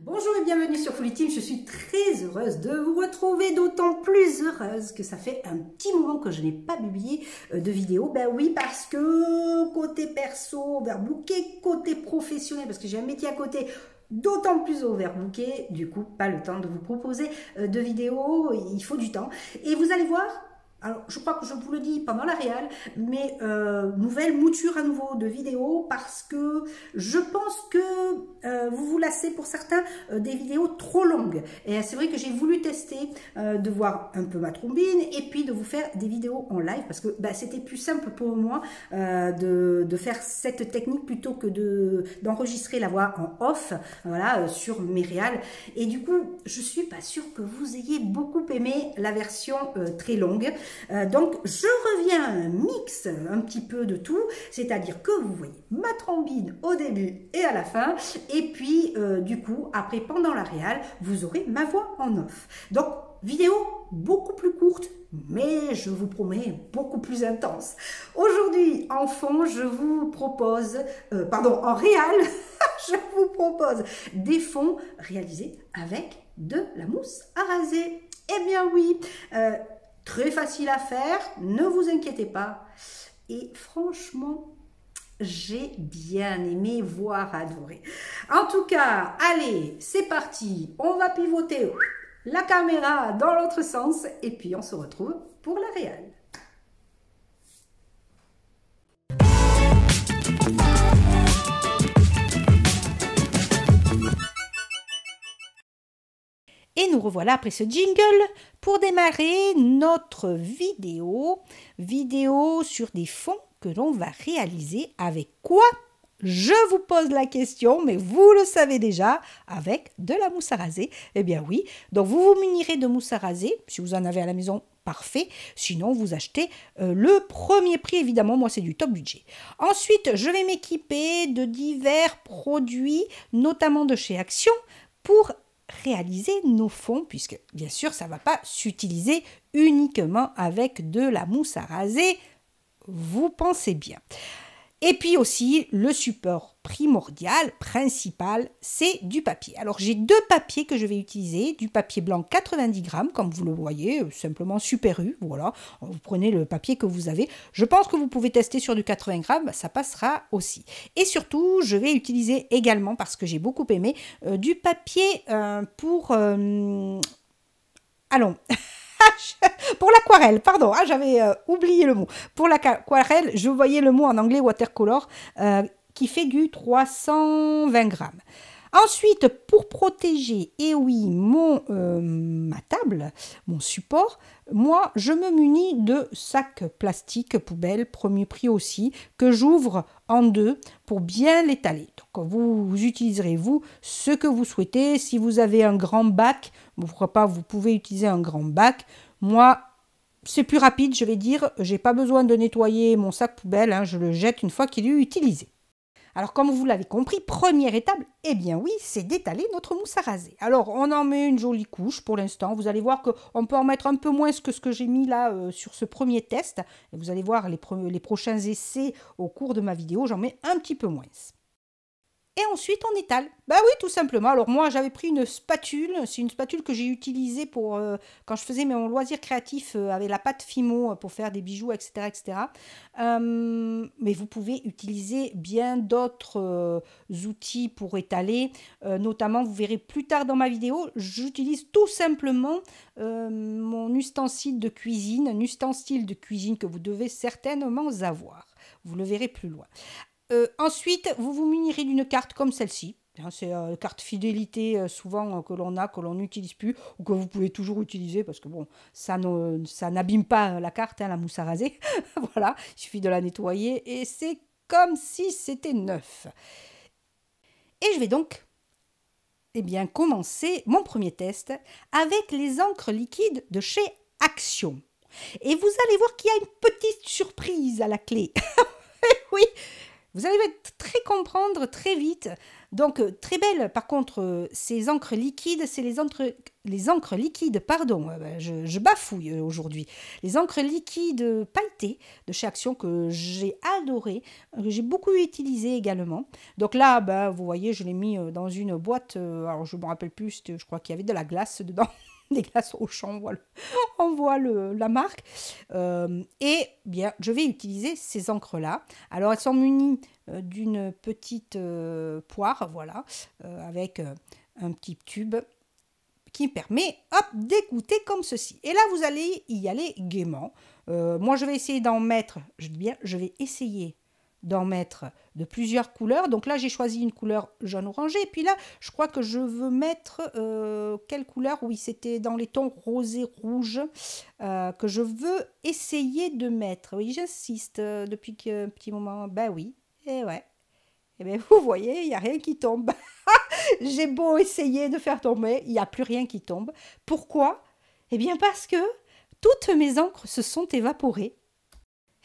Bonjour et bienvenue sur Fully Team, je suis très heureuse de vous retrouver, d'autant plus heureuse que ça fait un petit moment que je n'ai pas publié de vidéo. Ben oui, parce que côté perso, overbooké, côté professionnel, parce que j'ai un métier à côté, d'autant plus overbooké, du coup pas le temps de vous proposer de vidéos, il faut du temps. Et vous allez voir, alors je crois que je vous le dis pendant la réal, mais nouvelle mouture à nouveau de vidéos parce que je pense que vous vous lassez pour certains des vidéos trop longues. Et c'est vrai que j'ai voulu tester de voir un peu ma trombine et puis de vous faire des vidéos en live parce que c'était plus simple pour moi de faire cette technique plutôt que d'enregistrer la voix en off, voilà, sur mes réals. Et du coup, je suis pas sûre que vous ayez beaucoup aimé la version très longue. Donc je reviens à un mix un petit peu de tout, c'est-à-dire que vous voyez ma trombine au début et à la fin, et puis du coup après pendant la réal vous aurez ma voix en off. Donc vidéo beaucoup plus courte, mais je vous promets beaucoup plus intense. Aujourd'hui en fond je vous propose, en réal, je vous propose des fonds réalisés avec de la mousse à raser. Eh bien oui, très facile à faire, ne vous inquiétez pas. Et franchement, j'ai bien aimé, voire adoré. En tout cas, allez, c'est parti. On va pivoter la caméra dans l'autre sens et puis on se retrouve pour la réal. Et nous revoilà après ce jingle pour démarrer notre vidéo sur des fonds que l'on va réaliser avec quoi? Je vous pose la question, mais vous le savez déjà, avec de la mousse à raser. Eh bien oui, donc vous vous munirez de mousse à raser, si vous en avez à la maison, parfait. Sinon, vous achetez le premier prix, évidemment, moi c'est du top budget. Ensuite, je vais m'équiper de divers produits, notamment de chez Action, pour réaliser nos fonds, puisque bien sûr ça ne va pas s'utiliser uniquement avec de la mousse à raser, vous pensez bien. Et puis aussi le support primordial, principal, c'est du papier. Alors j'ai deux papiers que je vais utiliser, du papier blanc 90 grammes, comme vous le voyez, simplement Super U, voilà, vous prenez le papier que vous avez. Je pense que vous pouvez tester sur du 80 grammes, ça passera aussi. Et surtout, je vais utiliser également, parce que j'ai beaucoup aimé, du papier pour... allons pour l'aquarelle, pardon, j'avais oublié le mot. Pour l'aquarelle, je voyais le mot en anglais watercolor, qui fait du 320 grammes. Ensuite, pour protéger, et oui, ma table, mon support, moi, je me munis de sacs plastiques poubelle, premier prix aussi, que j'ouvre en deux pour bien l'étaler. Donc, vous utiliserez, vous, ce que vous souhaitez. Si vous avez un grand bac, pourquoi pas, vous pouvez utiliser un grand bac. Moi, c'est plus rapide, je vais dire, j'ai pas besoin de nettoyer mon sac poubelle, hein, je le jette une fois qu'il est utilisé. Alors, comme vous l'avez compris, première étape, eh bien oui, c'est d'étaler notre mousse à raser. Alors, on en met une jolie couche pour l'instant. Vous allez voir qu'on peut en mettre un peu moins que ce que j'ai mis là sur ce premier test. Et vous allez voir les prochains essais au cours de ma vidéo, j'en mets un petit peu moins. Et ensuite, on étale. Bah oui, tout simplement. Alors moi, j'avais pris une spatule. C'est une spatule que j'ai utilisée pour quand je faisais mon loisir créatif avec la pâte Fimo pour faire des bijoux, etc. etc. Mais vous pouvez utiliser bien d'autres outils pour étaler. Notamment, vous verrez plus tard dans ma vidéo, j'utilise tout simplement mon ustensile de cuisine. Un ustensile de cuisine que vous devez certainement avoir. Vous le verrez plus loin. Ensuite, vous vous munirez d'une carte comme celle-ci. C'est une carte fidélité souvent que l'on n'utilise plus ou que vous pouvez toujours utiliser parce que bon, ça n'abîme pas la carte, hein, la mousse à raser. Voilà, il suffit de la nettoyer et c'est comme si c'était neuf. Et je vais donc commencer mon premier test avec les encres liquides de chez Action. Et vous allez voir qu'il y a une petite surprise à la clé. Oui, vous allez comprendre très vite Donc, très belle, par contre, ces encres liquides, c'est les encres liquides, pardon, je bafouille aujourd'hui. Les encres liquides pailletées de chez Action que j'ai adoré, que j'ai beaucoup utilisé également. Donc là, ben, vous voyez, je l'ai mis dans une boîte, alors je ne me rappelle plus, je crois qu'il y avait de la glace dedans. Des glaces Auchan, on voit la marque. Et bien, je vais utiliser ces encres-là. Alors, elles sont munies d'une petite poire, voilà, avec un petit tube qui permet, hop, d'égoutter comme ceci. Et là, vous allez y aller gaiement. Moi, je vais essayer d'en mettre, je dis bien, je vais essayer d'en mettre de plusieurs couleurs. Donc là, j'ai choisi une couleur jaune-orangé. Et puis là, je crois que je veux mettre... quelle couleur? Oui, c'était dans les tons rosé-rouge que je veux essayer de mettre. Oui, j'insiste depuis un petit moment. Ben oui, et ouais. Et bien, vous voyez, il n'y a rien qui tombe. J'ai beau essayer de faire tomber, il n'y a plus rien qui tombe. Pourquoi? Eh bien, parce que toutes mes encres se sont évaporées.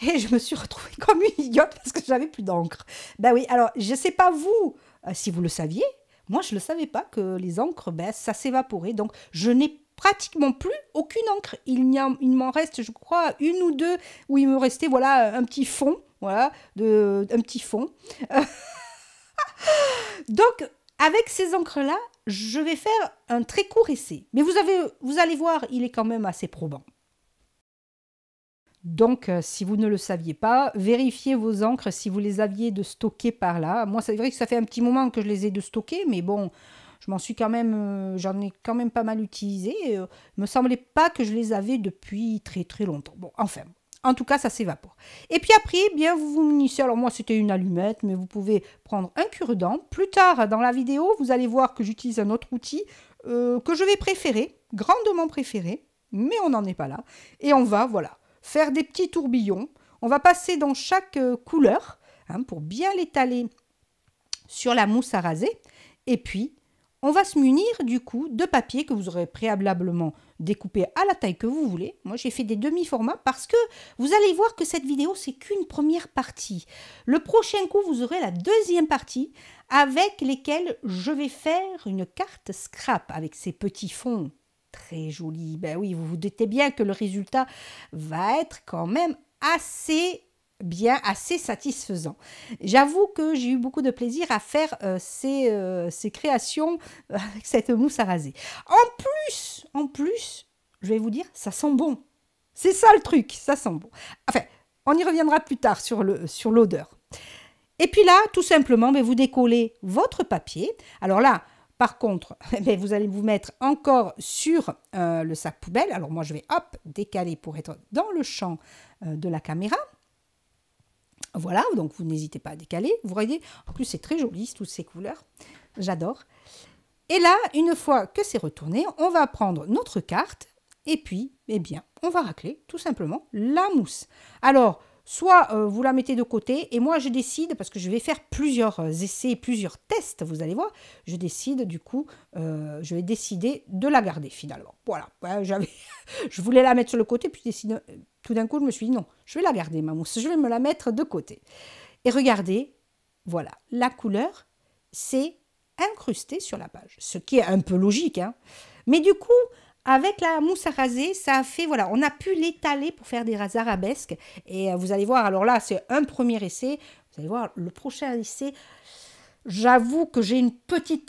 Et je me suis retrouvée comme une idiote parce que j'avais plus d'encre. Ben oui, alors je ne sais pas vous, si vous le saviez, moi je ne le savais pas que les encres, ben, ça s'évaporait. Donc je n'ai pratiquement plus aucune encre. Il m'en reste, je crois, une ou deux où il me restait, voilà, un petit fond. Voilà, un petit fond. Donc, avec ces encres-là, je vais faire un très court essai. Mais vous allez voir, il est quand même assez probant. Donc, si vous ne le saviez pas, vérifiez vos encres si vous les aviez de stocker par là. Moi, c'est vrai que ça fait un petit moment que je les ai de stocker, mais bon, j'en ai quand même pas mal utilisé. Il ne me semblait pas que je les avais depuis très très longtemps. Bon, enfin, en tout cas, ça s'évapore. Et puis après, eh bien, vous vous munissez. Alors moi, c'était une allumette, mais vous pouvez prendre un cure-dent. Plus tard, dans la vidéo, vous allez voir que j'utilise un autre outil que je vais préférer, grandement préférer, mais on n'en est pas là. Et on va, voilà, faire des petits tourbillons. On va passer dans chaque couleur pour bien l'étaler sur la mousse à raser. Et puis, on va se munir du coup de papier que vous aurez préalablement découpé à la taille que vous voulez. Moi, j'ai fait des demi-formats parce que vous allez voir que cette vidéo, c'est qu'une première partie. Le prochain coup, vous aurez la deuxième partie avec lesquelles je vais faire une carte scrap avec ces petits fonds très jolis. Ben oui, vous vous doutez bien que le résultat va être quand même assez bien, assez satisfaisant. J'avoue que j'ai eu beaucoup de plaisir à faire ces créations avec cette mousse à raser. En plus, je vais vous dire, ça sent bon. C'est ça le truc, ça sent bon. Enfin, on y reviendra plus tard sur l'odeur. Et puis là, tout simplement, vous décollez votre papier. Alors là, par contre, vous allez vous mettre encore sur le sac poubelle. Alors moi, je vais hop, décaler pour être dans le champ de la caméra. Voilà, donc vous n'hésitez pas à décaler. Vous voyez, en plus c'est très joli, toutes ces couleurs. J'adore. Et là, une fois que c'est retourné, on va prendre notre carte et puis, eh bien, on va racler tout simplement la mousse. Alors, soit vous la mettez de côté et moi je décide, parce que je vais faire plusieurs essais, plusieurs tests, vous allez voir, je décide du coup, je vais décider de la garder finalement. Voilà, ouais, je voulais la mettre sur le côté, puis tout d'un coup je me suis dit non, je vais la garder ma mousse, je vais me la mettre de côté. Et regardez, voilà, la couleur, c'est incrusté sur la page, ce qui est un peu logique, hein. Mais du coup, avec la mousse à raser, ça a fait, voilà, on a pu l'étaler pour faire des arabesques. Et vous allez voir, alors là, c'est un premier essai. Vous allez voir, le prochain essai, j'avoue que j'ai une petite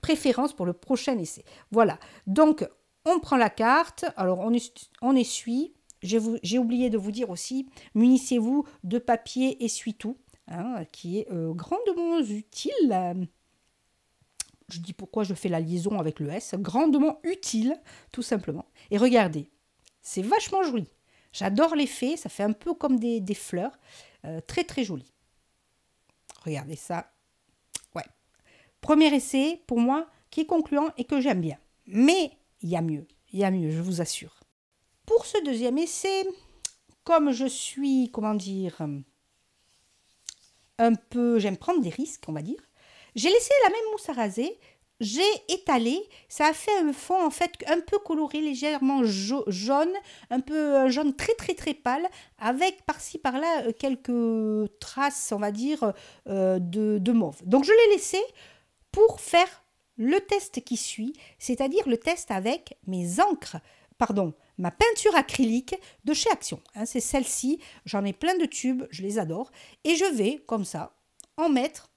préférence pour le prochain essai. Voilà, donc on prend la carte, alors on essuie. J'ai oublié de vous dire aussi, munissez-vous de papier essuie-tout, hein, qui est grandement utile. Je dis pourquoi je fais la liaison avec le S, grandement utile, tout simplement. Et regardez, c'est vachement joli. J'adore l'effet, ça fait un peu comme des fleurs, très très joli. Regardez ça. Ouais. Premier essai, pour moi, qui est concluant et que j'aime bien. Mais il y a mieux, je vous assure. Pour ce deuxième essai, comme je suis, comment dire, un peu, j'aime prendre des risques, on va dire, j'ai laissé la même mousse à raser, j'ai étalé, ça a fait un fond en fait un peu coloré, légèrement jaune, un peu jaune très très très pâle, avec par-ci par-là quelques traces, on va dire, de mauve. Donc je l'ai laissé pour faire le test qui suit, c'est-à-dire le test avec mes encres, pardon, ma peinture acrylique de chez Action. Hein, c'est celle-ci, j'en ai plein de tubes, je les adore. Et je vais, comme ça, en mettre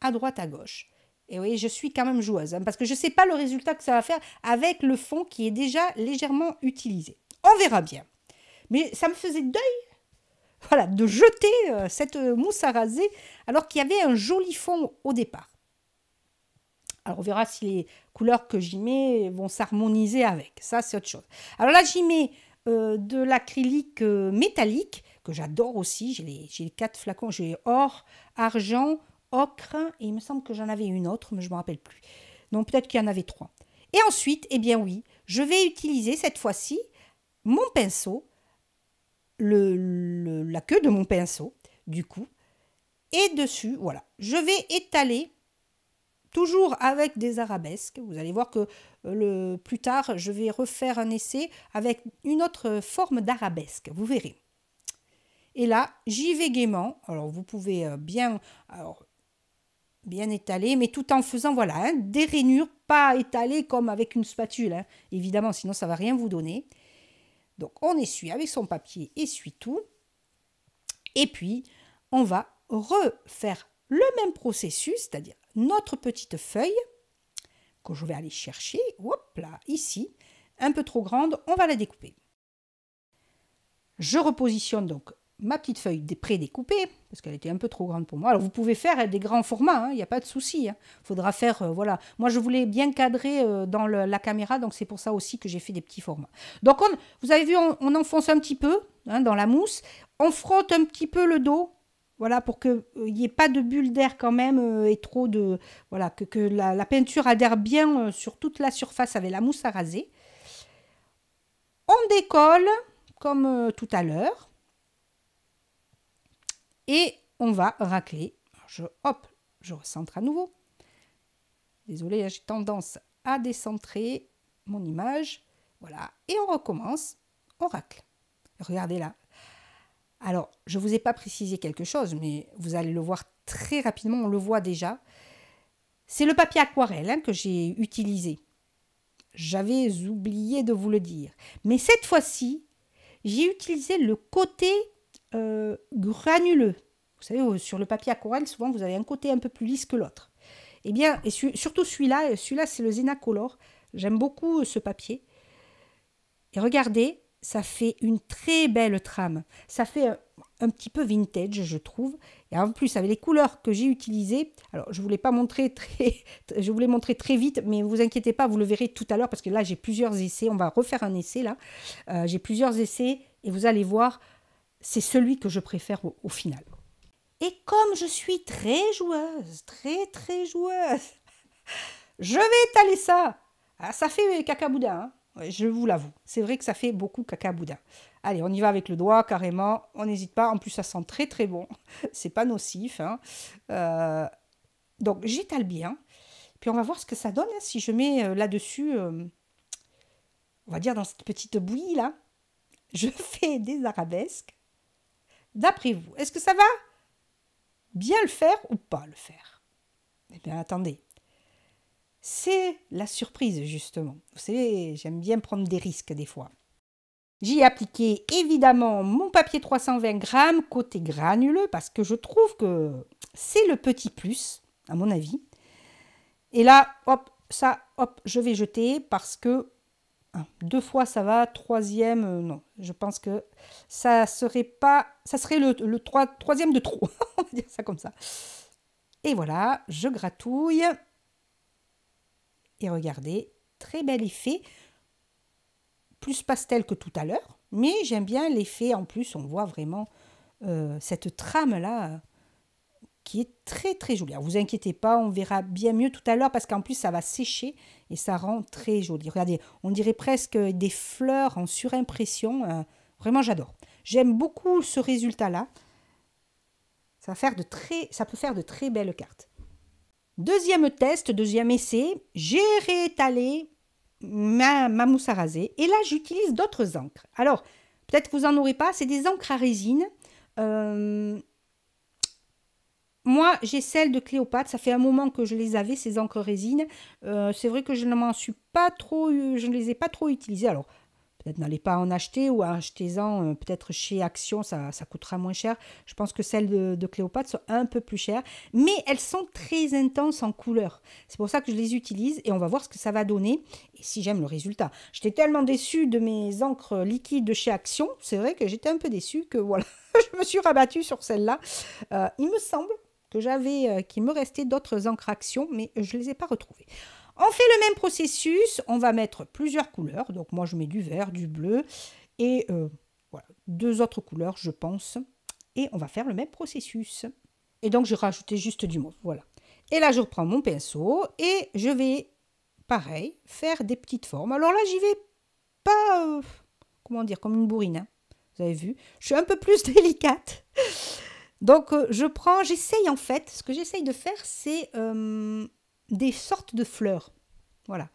à droite, à gauche. Et oui, je suis quand même joueuse, hein, parce que je ne sais pas le résultat que ça va faire avec le fond qui est déjà légèrement utilisé. On verra bien. Mais ça me faisait deuil, voilà, de jeter cette mousse à raser alors qu'il y avait un joli fond au départ. Alors, on verra si les couleurs que j'y mets vont s'harmoniser avec. Ça, c'est autre chose. Alors là, j'y mets de l'acrylique métallique, que j'adore aussi. J'ai les 4 flacons. J'ai or, argent, ocre. Et il me semble que j'en avais une autre, mais je ne me rappelle plus. Donc, peut-être qu'il y en avait 3. Et ensuite, eh bien oui, je vais utiliser cette fois-ci mon pinceau, la queue de mon pinceau, du coup. Et dessus, voilà, je vais étaler toujours avec des arabesques. Vous allez voir que plus tard, je vais refaire un essai avec une autre forme d'arabesque. Vous verrez. Et là, j'y vais gaiement. Alors, vous pouvez bien étaler, mais tout en faisant, voilà, hein, des rainures, pas étalées comme avec une spatule. Hein. Évidemment, sinon, ça ne va rien vous donner. Donc, on essuie avec son papier, essuie-tout. Et puis, on va refaire le même processus, c'est-à-dire notre petite feuille que je vais aller chercher, hop là, ici, un peu trop grande, on va la découper. Je repositionne donc ma petite feuille pré-découpée, parce qu'elle était un peu trop grande pour moi. Alors vous pouvez faire des grands formats, il n'y a pas de souci. Il faudra faire, voilà. Moi je voulais bien cadrer dans la caméra, donc c'est pour ça aussi que j'ai fait des petits formats. Donc vous avez vu, on enfonce un petit peu dans la mousse, on frotte un petit peu le dos. Voilà, pour qu'il n'y ait pas de bulle d'air quand même et trop de... Voilà, que la peinture adhère bien sur toute la surface avec la mousse à raser. On décolle comme tout à l'heure. Et on va racler. Hop, je recentre à nouveau. Désolée, j'ai tendance à décentrer mon image. Voilà, et on recommence. On racle. Regardez là. Alors, je ne vous ai pas précisé quelque chose, mais vous allez le voir très rapidement, on le voit déjà. C'est le papier aquarelle que j'ai utilisé. J'avais oublié de vous le dire. Mais cette fois-ci, j'ai utilisé le côté granuleux. Vous savez, sur le papier aquarelle, souvent, vous avez un côté un peu plus lisse que l'autre. Eh bien, et surtout celui-là, c'est le Zenacolor. J'aime beaucoup ce papier. Et regardez, ça fait une très belle trame. Ça fait un petit peu vintage, je trouve. Et en plus, avec les couleurs que j'ai utilisées, alors je ne voulais pas montrer je voulais montrer très vite, mais ne vous inquiétez pas, vous le verrez tout à l'heure, parce que là, j'ai plusieurs essais. On va refaire un essai, là. J'ai plusieurs essais, et vous allez voir, c'est celui que je préfère au final. Et comme je suis très joueuse, très joueuse, je vais étaler ça. Ah, ça fait cacaboudin, hein. Ouais, je vous l'avoue, c'est vrai que ça fait beaucoup cacaboudin. Allez, on y va avec le doigt, carrément, on n'hésite pas. En plus, ça sent très bon, c'est pas nocif. Hein. Donc, j'étale bien. Puis, on va voir ce que ça donne hein, si je mets là-dessus, on va dire dans cette petite bouillie là, je fais des arabesques. D'après vous, est-ce que ça va bien le faire ou pas le faire? Eh bien, attendez. C'est la surprise, justement. Vous savez, j'aime bien prendre des risques des fois. J'y ai appliqué évidemment mon papier 320 grammes côté granuleux parce que je trouve que c'est le petit plus, à mon avis. Et là, hop, je vais jeter parce que 2 fois ça va, 3e, non. Je pense que ça serait le 3e de trop. On va dire ça comme ça. Et voilà, je gratouille. Et regardez, très bel effet, plus pastel que tout à l'heure, mais j'aime bien l'effet, en plus on voit vraiment cette trame-là qui est très jolie. Alors vous inquiétez pas, on verra bien mieux tout à l'heure parce qu'en plus ça va sécher et ça rend très joli. Regardez, on dirait presque des fleurs en surimpression, vraiment j'adore. J'aime beaucoup ce résultat-là, ça peut faire de très belles cartes. Deuxième test, deuxième essai, j'ai réétalé ma mousse à raser. Et là, j'utilise d'autres encres. Alors, peut-être que vous n'en aurez pas, c'est des encres à résine. moi, j'ai celle de Cléopâtre. Ça fait un moment que je les avais, ces encres résine. C'est vrai que je ne m'en suis pas trop, je ne les ai pas trop utilisées. Alors, peut-être n'allez pas en acheter ou achetez-en peut-être chez Action, ça coûtera moins cher. Je pense que celles de Cléopâtre sont un peu plus chères, mais elles sont très intenses en couleur. C'est pour ça que je les utilise et on va voir ce que ça va donner et si j'aime le résultat. J'étais tellement déçue de mes encres liquides de chez Action, c'est vrai que j'étais un peu déçue que voilà, je me suis rabattue sur celle-là. Il me semble que qu'il me restait d'autres encres Action, mais je ne les ai pas retrouvées. On fait le même processus, on va mettre plusieurs couleurs. Donc moi je mets du vert, du bleu et voilà, 2 autres couleurs je pense. Et on va faire le même processus. Et donc je rajoutais juste du mauve, voilà. Et là je reprends mon pinceau et je vais, pareil, faire des petites formes. Alors là j'y vais pas, comment dire, comme une bourrine, hein. Vous avez vu, je suis un peu plus délicate. Donc j'essaye en fait, ce que j'essaye de faire c'est des sortes de fleurs. Voilà.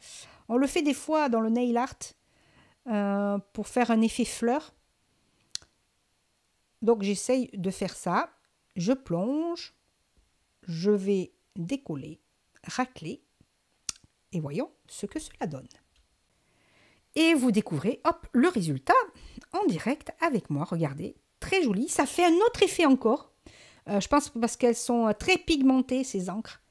On le fait des fois dans le nail art pour faire un effet fleur. Donc j'essaye de faire ça. Je plonge, je vais décoller, racler et voyons ce que cela donne. Et vous découvrez, hop, le résultat en direct avec moi. Regardez, très joli. Ça fait un autre effet encore. Je pense parce qu'elles sont très pigmentées, ces encres.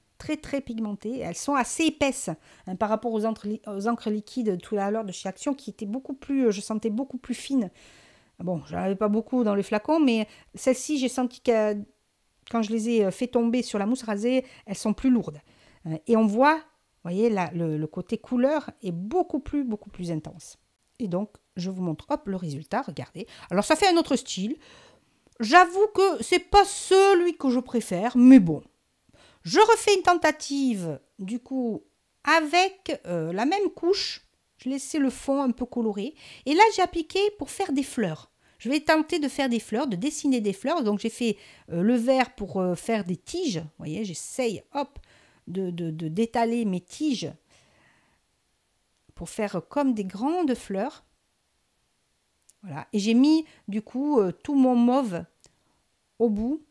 Très pigmentées. Elles sont assez épaisses hein, par rapport aux encres liquides tout à l'heure de chez Action qui étaient beaucoup plus, je sentais beaucoup plus fines. Bon, j'en avais pas beaucoup dans les flacons, mais celles-ci, j'ai senti que quand je les ai fait tomber sur la mousse rasée, elles sont plus lourdes. Et on voit, vous voyez, là, le côté couleur est beaucoup plus intense. Et donc, je vous montre, hop, le résultat, regardez. Alors, ça fait un autre style. J'avoue que c'est pas celui que je préfère, mais bon. Je refais une tentative, du coup, avec la même couche. Je laissais le fond un peu coloré. Et là, j'ai appliqué pour faire des fleurs. Je vais tenter de faire des fleurs, de dessiner des fleurs. Donc, j'ai fait le vert pour faire des tiges. Vous voyez, j'essaye, hop, d'étaler mes tiges pour faire comme des grandes fleurs. Voilà. Et j'ai mis, du coup, tout mon mauve au bout.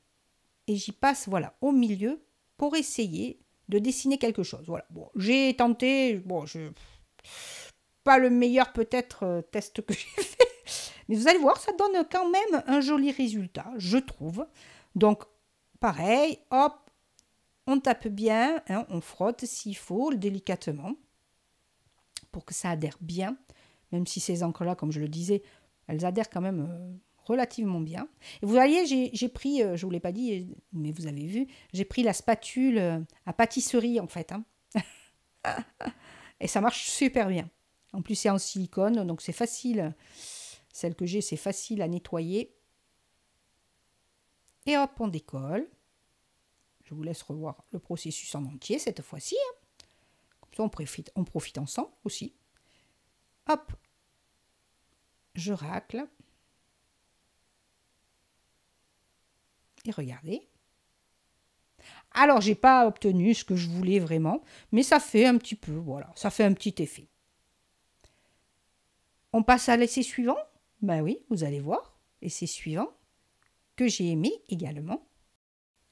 Et j'y passe, voilà, au milieu pour essayer de dessiner quelque chose. Voilà. Bon, j'ai tenté, bon, pas le meilleur peut-être test que j'ai fait, mais vous allez voir, ça donne quand même un joli résultat, je trouve. Donc, pareil, hop, on tape bien, hein, on frotte s'il faut, délicatement, pour que ça adhère bien, même si ces encres-là, comme je le disais, elles adhèrent quand même relativement bien. Et vous voyez, j'ai pris, je ne vous l'ai pas dit, mais vous avez vu, j'ai pris la spatule à pâtisserie en fait. Hein. Et ça marche super bien. En plus, c'est en silicone, donc c'est facile. Celle que j'ai, c'est facile à nettoyer. Et hop, on décolle. Je vous laisse revoir le processus en entier cette fois-ci. Hein. Comme ça, on profite ensemble aussi. Hop, je racle. Et regardez. Alors, j'ai pas obtenu ce que je voulais vraiment, mais ça fait un petit peu, voilà, ça fait un petit effet. On passe à l'essai suivant. Ben oui, vous allez voir, essai suivant, que j'ai aimé également.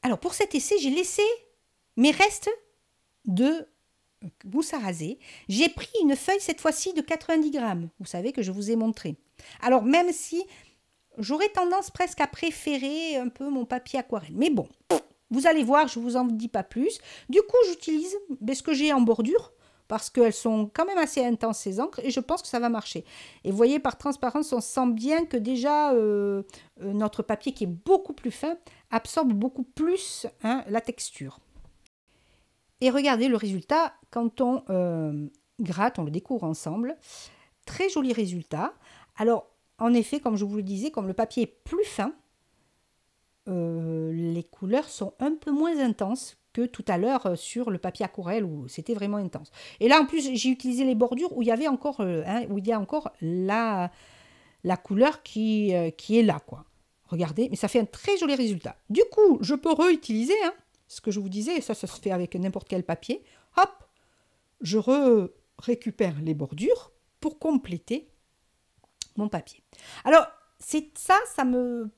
Alors, pour cet essai, j'ai laissé mes restes de mousse à raser. J'ai pris une feuille, cette fois-ci, de 90 grammes. Vous savez que je vous ai montré. Alors, même si j'aurais tendance presque à préférer un peu mon papier aquarelle. Mais bon, vous allez voir, je ne vous en dis pas plus. Du coup, j'utilise ce que j'ai en bordure parce qu'elles sont quand même assez intenses, ces encres, et je pense que ça va marcher. Et vous voyez, par transparence, on sent bien que déjà, notre papier, qui est beaucoup plus fin, absorbe beaucoup plus hein, la texture. Et regardez le résultat, quand on gratte, on le découvre ensemble. Très joli résultat. Alors, en effet, comme je vous le disais, comme le papier est plus fin, les couleurs sont un peu moins intenses que tout à l'heure sur le papier aquarelle où c'était vraiment intense. Et là, en plus, j'ai utilisé les bordures où il y avait encore, où il y a encore la couleur qui est là, quoi. Regardez, mais ça fait un très joli résultat. Du coup, je peux réutiliser, hein, ce que je vous disais, ça se fait avec n'importe quel papier. Hop, je récupère les bordures pour compléter mon papier. Alors, ça me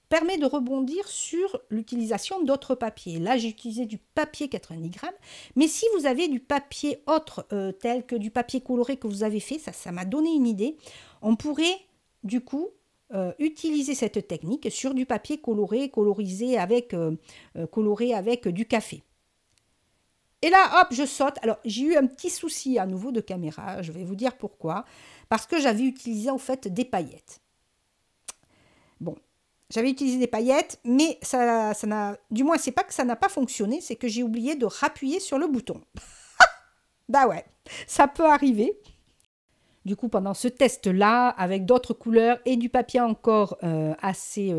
permet de rebondir sur l'utilisation d'autres papiers. Là, j'ai utilisé du papier 90 grammes, mais si vous avez du papier autre, tel que du papier coloré que vous avez fait, ça m'a donné une idée, on pourrait du coup utiliser cette technique sur du papier coloré, coloré avec du café. Et là, hop, je saute. Alors, j'ai eu un petit souci à nouveau de caméra, je vais vous dire pourquoi. Parce que j'avais utilisé en fait des paillettes. Bon, j'avais utilisé des paillettes, mais ça n'a... Du moins, c'est pas que ça n'a pas fonctionné, c'est que j'ai oublié de rappuyer sur le bouton. Bah ouais, ça peut arriver. Du coup, pendant ce test-là, avec d'autres couleurs et du papier encore assez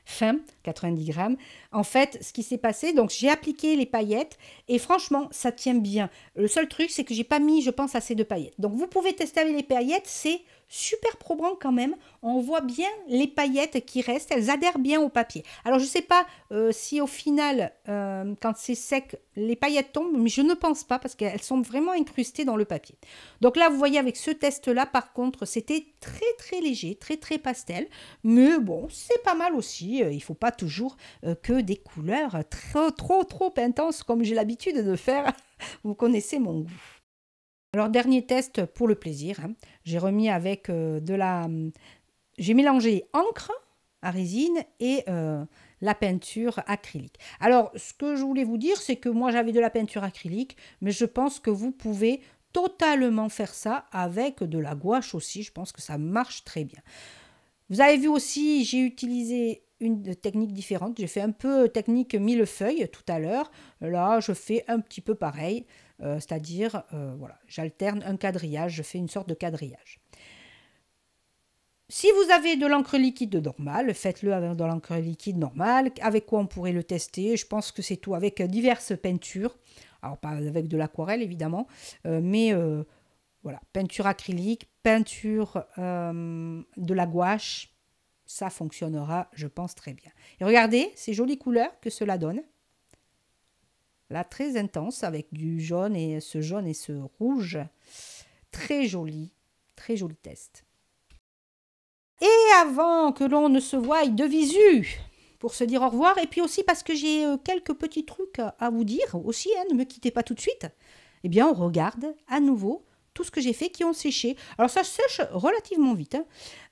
fin, 90 grammes, en fait, ce qui s'est passé, donc j'ai appliqué les paillettes et franchement, ça tient bien. Le seul truc, c'est que j'ai pas mis, je pense, assez de paillettes. Donc, vous pouvez tester avec les paillettes, c'est super probant quand même. On voit bien les paillettes qui restent, elles adhèrent bien au papier. Alors, je sais pas si au final, quand c'est sec, les paillettes tombent, mais je ne pense pas parce qu'elles sont vraiment incrustées dans le papier. Donc là, vous voyez avec ce test-là, par contre, c'était très très léger, très très pastel, mais bon, c'est pas mal aussi. Il ne faut pas toujours que des couleurs trop intenses comme j'ai l'habitude de faire. Vous connaissez mon goût. Alors, dernier test pour le plaisir. Hein. J'ai remis avec j'ai mélangé encre à résine et la peinture acrylique. Alors, ce que je voulais vous dire, c'est que moi, j'avais de la peinture acrylique, mais je pense que vous pouvez totalement faire ça avec de la gouache aussi. Je pense que ça marche très bien. Vous avez vu aussi, j'ai utilisé une technique différente. J'ai fait un peu technique millefeuille tout à l'heure. Là, je fais un petit peu pareil. C'est-à-dire, voilà, j'alterne un quadrillage. Je fais une sorte de quadrillage. Si vous avez de l'encre liquide normale, faites-le avec de l'encre liquide normale. Avec quoi on pourrait le tester? Je pense que c'est tout. Avec diverses peintures. Alors, pas avec de l'aquarelle, évidemment. Mais voilà, peinture acrylique, peinture de la gouache. Ça fonctionnera, je pense, très bien. Et regardez ces jolies couleurs que cela donne. Là, très intense, avec du jaune et ce rouge. Très joli test. Et avant que l'on ne se voie de visu, pour se dire au revoir, et puis aussi parce que j'ai quelques petits trucs à vous dire aussi, hein, ne me quittez pas tout de suite, eh bien, on regarde à nouveau tout ce que j'ai fait qui ont séché. Alors, ça sèche relativement vite.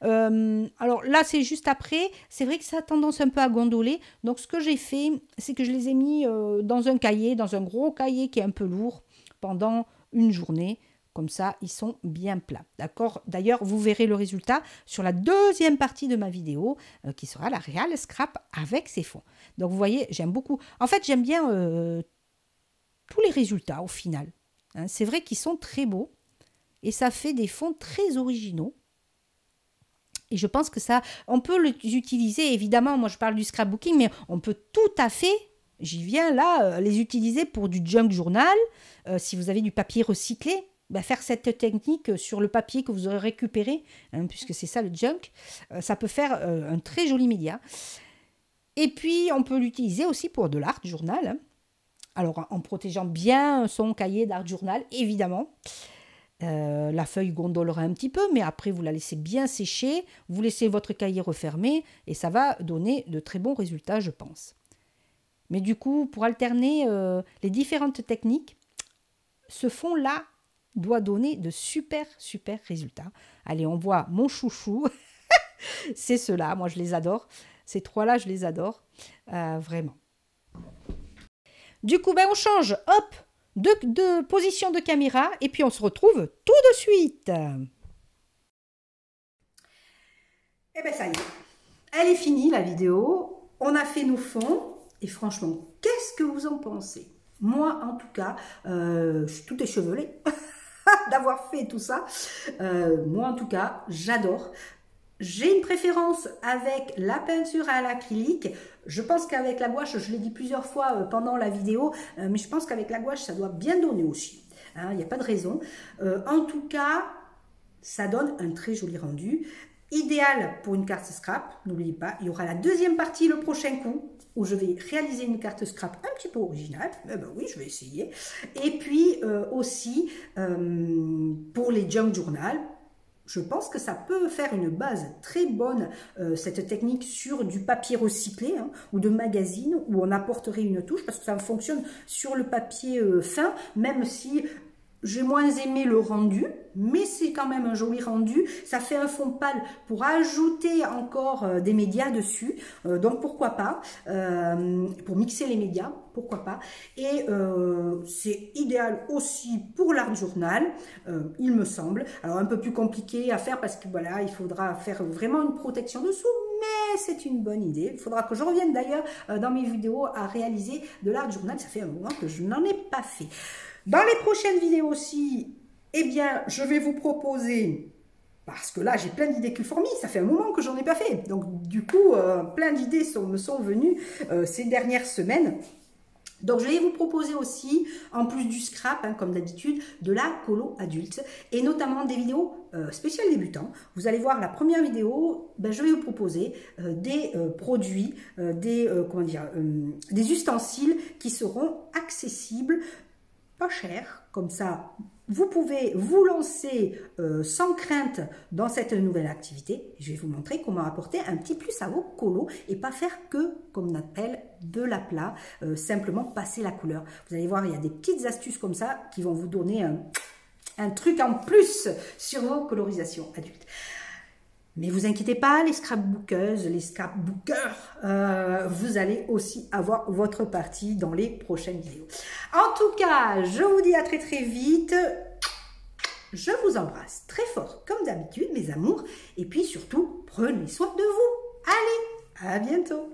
Hein. Alors là, c'est juste après. C'est vrai que ça a tendance un peu à gondoler. Donc, ce que j'ai fait, c'est que je les ai mis dans un cahier, dans un gros cahier qui est un peu lourd, pendant une journée. Comme ça, ils sont bien plats. D'accord? D'ailleurs, vous verrez le résultat sur la deuxième partie de ma vidéo, qui sera la Real Scrap avec ses fonds. Donc, vous voyez, j'aime beaucoup. En fait, j'aime bien tous les résultats au final. Hein, c'est vrai qu'ils sont très beaux. Et ça fait des fonds très originaux. Et je pense que ça, on peut les utiliser, évidemment, moi je parle du scrapbooking, mais on peut tout à fait, j'y viens là, les utiliser pour du junk journal. Si vous avez du papier recyclé, ben faire cette technique sur le papier que vous aurez récupéré, hein, puisque c'est ça le junk, ça peut faire un très joli média. Et puis, on peut l'utiliser aussi pour de l'art journal. Hein. Alors, en protégeant bien son cahier d'art journal, évidemment. La feuille gondolera un petit peu, mais après vous la laissez bien sécher, vous laissez votre cahier refermé et ça va donner de très bons résultats, je pense. Mais du coup, pour alterner les différentes techniques, ce fond-là doit donner de super résultats. Allez, on voit mon chouchou, c'est ceux-là, moi je les adore. Ces trois-là, je les adore, vraiment. Du coup, ben, on change, hop, de position de caméra et puis on se retrouve tout de suite. Et bien ça y est, elle est finie la vidéo, on a fait nos fonds et franchement, qu'est-ce que vous en pensez? Moi en tout cas, je suis tout échevelée d'avoir fait tout ça. Moi en tout cas, j'adore. J'ai une préférence avec la peinture à l'acrylique. Je pense qu'avec la gouache, je l'ai dit plusieurs fois pendant la vidéo, mais je pense qu'avec la gouache, ça doit bien donner aussi. Hein, il n'y a pas de raison. En tout cas, ça donne un très joli rendu. Idéal pour une carte scrap. N'oubliez pas, il y aura la deuxième partie le prochain coup, où je vais réaliser une carte scrap un petit peu originale. Eh ben oui, je vais essayer. Et puis aussi, pour les junk journal, je pense que ça peut faire une base très bonne, cette technique, sur du papier recyclé hein, ou de magazine où on apporterait une touche parce que ça fonctionne sur le papier fin, même si j'ai moins aimé le rendu, mais c'est quand même un joli rendu. Ça fait un fond pâle pour ajouter encore des médias dessus. Donc pourquoi pas, pour mixer les médias, pourquoi pas. Et c'est idéal aussi pour l'art journal, il me semble. Alors un peu plus compliqué à faire parce que voilà, il faudra faire vraiment une protection dessous, mais c'est une bonne idée. Il faudra que je revienne d'ailleurs dans mes vidéos à réaliser de l'art journal. Ça fait un moment que je n'en ai pas fait. Dans les prochaines vidéos aussi, eh bien, je vais vous proposer, parce que là, j'ai plein d'idées qui fourmillent, ça fait un moment que j'en ai pas fait. Donc, du coup, plein d'idées me sont venues ces dernières semaines. Donc, je vais vous proposer aussi, en plus du scrap, hein, comme d'habitude, de la colo adulte, et notamment des vidéos spéciales débutants. Vous allez voir la première vidéo, ben, je vais vous proposer des produits, comment dire, des ustensiles qui seront accessibles, pas cher, comme ça vous pouvez vous lancer sans crainte dans cette nouvelle activité. Je vais vous montrer comment apporter un petit plus à vos colos et pas faire que, comme on appelle, de l'aplat, simplement passer la couleur. Vous allez voir, il y a des petites astuces comme ça qui vont vous donner un truc en plus sur vos colorisations adultes. Mais vous inquiétez pas, les scrapbookeuses, les scrapbookers, vous allez aussi avoir votre partie dans les prochaines vidéos. En tout cas, je vous dis à très très vite. Je vous embrasse très fort comme d'habitude, mes amours. Et puis surtout, prenez soin de vous. Allez, à bientôt.